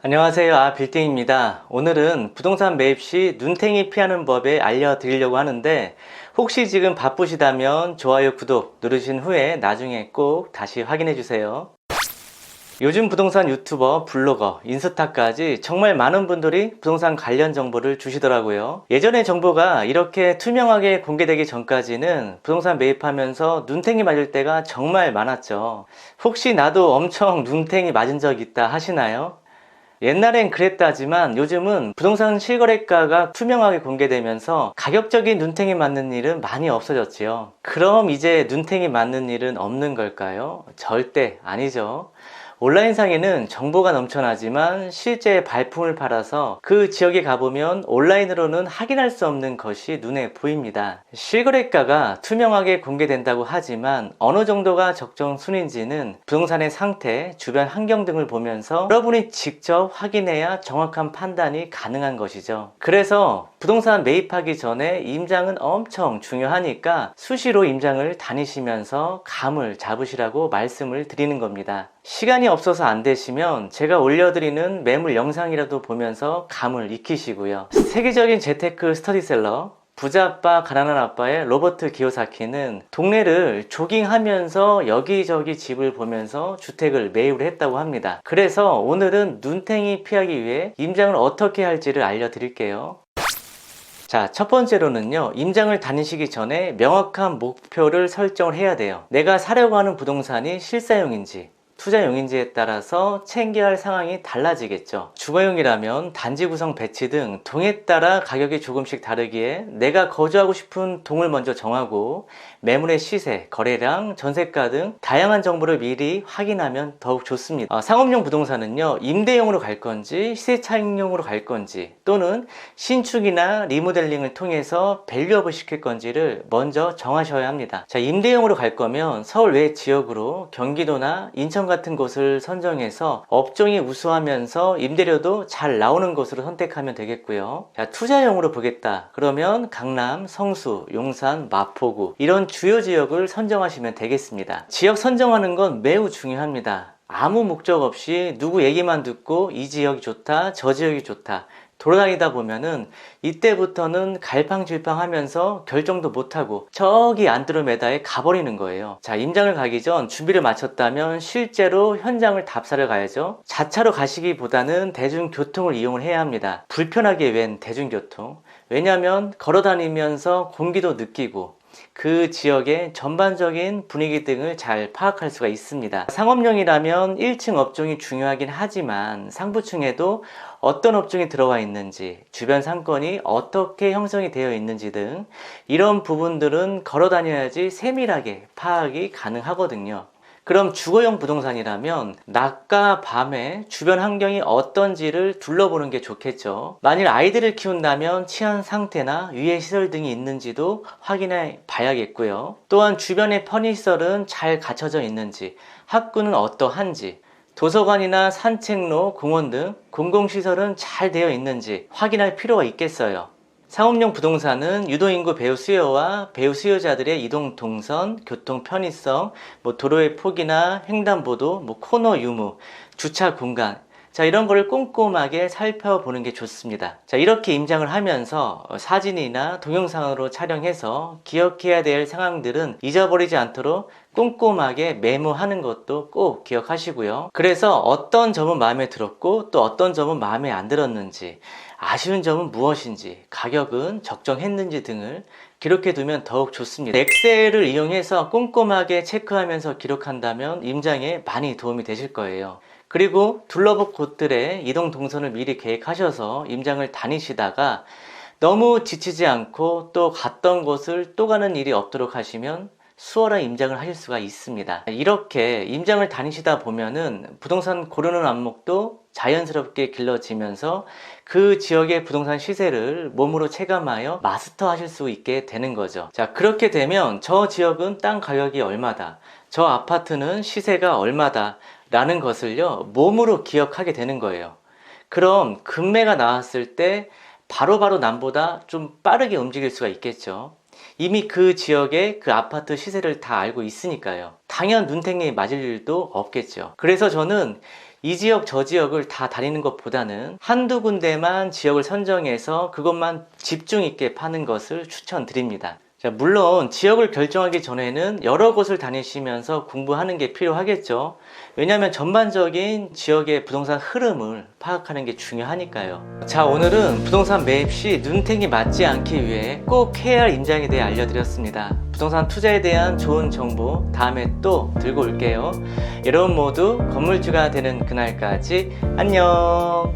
안녕하세요. 빌딩입니다. 오늘은 부동산 매입 시 눈탱이 피하는 법에 알려드리려고 하는데, 혹시 지금 바쁘시다면 좋아요, 구독 누르신 후에 나중에 꼭 다시 확인해 주세요. 요즘 부동산 유튜버, 블로거, 인스타까지 정말 많은 분들이 부동산 관련 정보를 주시더라고요. 예전에 정보가 이렇게 투명하게 공개되기 전까지는 부동산 매입하면서 눈탱이 맞을 때가 정말 많았죠. 혹시 나도 엄청 눈탱이 맞은 적 있다 하시나요? 옛날엔 그랬다지만 요즘은 부동산 실거래가가 투명하게 공개되면서 가격적인 눈탱이 맞는 일은 많이 없어졌지요. 그럼 이제 눈탱이 맞는 일은 없는 걸까요? 절대 아니죠. 온라인상에는 정보가 넘쳐나지만 실제 발품을 팔아서 그 지역에 가보면 온라인으로는 확인할 수 없는 것이 눈에 보입니다. 실거래가가 투명하게 공개된다고 하지만 어느 정도가 적정순인지는 부동산의 상태, 주변 환경 등을 보면서 여러분이 직접 확인해야 정확한 판단이 가능한 것이죠. 그래서 부동산 매입하기 전에 임장은 엄청 중요하니까 수시로 임장을 다니시면서 감을 잡으시라고 말씀을 드리는 겁니다. 시간이 없어서 안 되시면 제가 올려드리는 매물 영상이라도 보면서 감을 익히시고요. 세계적인 재테크 스터디셀러 부자 아빠 가난한 아빠의 로버트 기요사키는 동네를 조깅하면서 여기저기 집을 보면서 주택을 매입을 했다고 합니다. 그래서 오늘은 눈탱이 피하기 위해 임장을 어떻게 할지를 알려드릴게요. 자, 첫 번째로는요, 임장을 다니시기 전에 명확한 목표를 설정을 해야 돼요. 내가 사려고 하는 부동산이 실사용인지 투자용인지에 따라서 챙겨야 할 상황이 달라지겠죠. 주거용이라면 단지 구성 배치 등 동에 따라 가격이 조금씩 다르기에 내가 거주하고 싶은 동을 먼저 정하고 매물의 시세, 거래량, 전세가 등 다양한 정보를 미리 확인하면 더욱 좋습니다. 상업용 부동산은요, 임대용으로 갈 건지 시세 차익용으로 갈 건지 또는 신축이나 리모델링을 통해서 밸류업을 시킬 건지를 먼저 정하셔야 합니다. 자, 임대용으로 갈 거면 서울 외 지역으로 경기도나 인천 같은 곳을 선정해서 업종이 우수하면서 임대료도 잘 나오는 곳으로 선택하면 되겠고요. 자, 투자용으로 보겠다 그러면 강남, 성수, 용산, 마포구 이런 주요 지역을 선정하시면 되겠습니다. 지역 선정하는 건 매우 중요합니다. 아무 목적 없이 누구 얘기만 듣고 이 지역이 좋다, 저 지역이 좋다 돌아다니다 보면은 이때부터는 갈팡질팡 하면서 결정도 못하고 저기 안드로메다에 가버리는 거예요. 자, 임장을 가기 전 준비를 마쳤다면 실제로 현장을 답사를 가야죠. 자차로 가시기보다는 대중교통을 이용을 해야 합니다. 불편하게 웬 대중교통. 왜냐하면 걸어다니면서 공기도 느끼고 그 지역의 전반적인 분위기 등을 잘 파악할 수가 있습니다. 상업용이라면 1층 업종이 중요하긴 하지만 상부층에도 어떤 업종이 들어와 있는지, 주변 상권이 어떻게 형성이 되어 있는지 등 이런 부분들은 걸어 다녀야지 세밀하게 파악이 가능하거든요. 그럼 주거용 부동산이라면 낮과 밤에 주변 환경이 어떤지를 둘러보는 게 좋겠죠. 만일 아이들을 키운다면 치안 상태나 유해 시설 등이 있는지도 확인해 봐야겠고요. 또한 주변의 편의시설은 잘 갖춰져 있는지, 학구는 어떠한지, 도서관이나 산책로, 공원 등 공공시설은 잘 되어 있는지 확인할 필요가 있겠어요. 상업용 부동산은 유도인구 배우 수요와 배우 수요자들의 이동 동선, 교통 편의성, 도로의 폭이나 횡단보도, 코너 유무, 주차 공간, 자, 이런 거를 꼼꼼하게 살펴보는 게 좋습니다. 자, 이렇게 임장을 하면서 사진이나 동영상으로 촬영해서 기억해야 될 상황들은 잊어버리지 않도록 꼼꼼하게 메모하는 것도 꼭 기억하시고요. 그래서 어떤 점은 마음에 들었고 또 어떤 점은 마음에 안 들었는지, 아쉬운 점은 무엇인지, 가격은 적정했는지 등을 기록해 두면 더욱 좋습니다. 엑셀을 이용해서 꼼꼼하게 체크하면서 기록한다면 임장에 많이 도움이 되실 거예요. 그리고 둘러볼 곳들의 이동 동선을 미리 계획하셔서 임장을 다니시다가 너무 지치지 않고 또 갔던 곳을 또 가는 일이 없도록 하시면 수월한 임장을 하실 수가 있습니다. 이렇게 임장을 다니시다 보면은 부동산 고르는 안목도 자연스럽게 길러지면서 그 지역의 부동산 시세를 몸으로 체감하여 마스터하실 수 있게 되는 거죠. 자, 그렇게 되면 저 지역은 땅 가격이 얼마다, 저 아파트는 시세가 얼마다 라는 것을요, 몸으로 기억하게 되는 거예요. 그럼 금매가 나왔을 때 바로바로 남보다 좀 빠르게 움직일 수가 있겠죠. 이미 그 지역의 그 아파트 시세를 다 알고 있으니까요. 당연 눈탱이 맞을 일도 없겠죠. 그래서 저는 이 지역 저 지역을 다 다니는 것보다는 한두 군데만 지역을 선정해서 그것만 집중 있게 파는 것을 추천드립니다. 자, 물론 지역을 결정하기 전에는 여러 곳을 다니시면서 공부하는 게 필요하겠죠. 왜냐하면 전반적인 지역의 부동산 흐름을 파악하는 게 중요하니까요. 자, 오늘은 부동산 매입 시 눈탱이 맞지 않기 위해 꼭 해야 할 임장에 대해 알려드렸습니다. 부동산 투자에 대한 좋은 정보 다음에 또 들고 올게요. 여러분 모두 건물주가 되는 그날까지 안녕.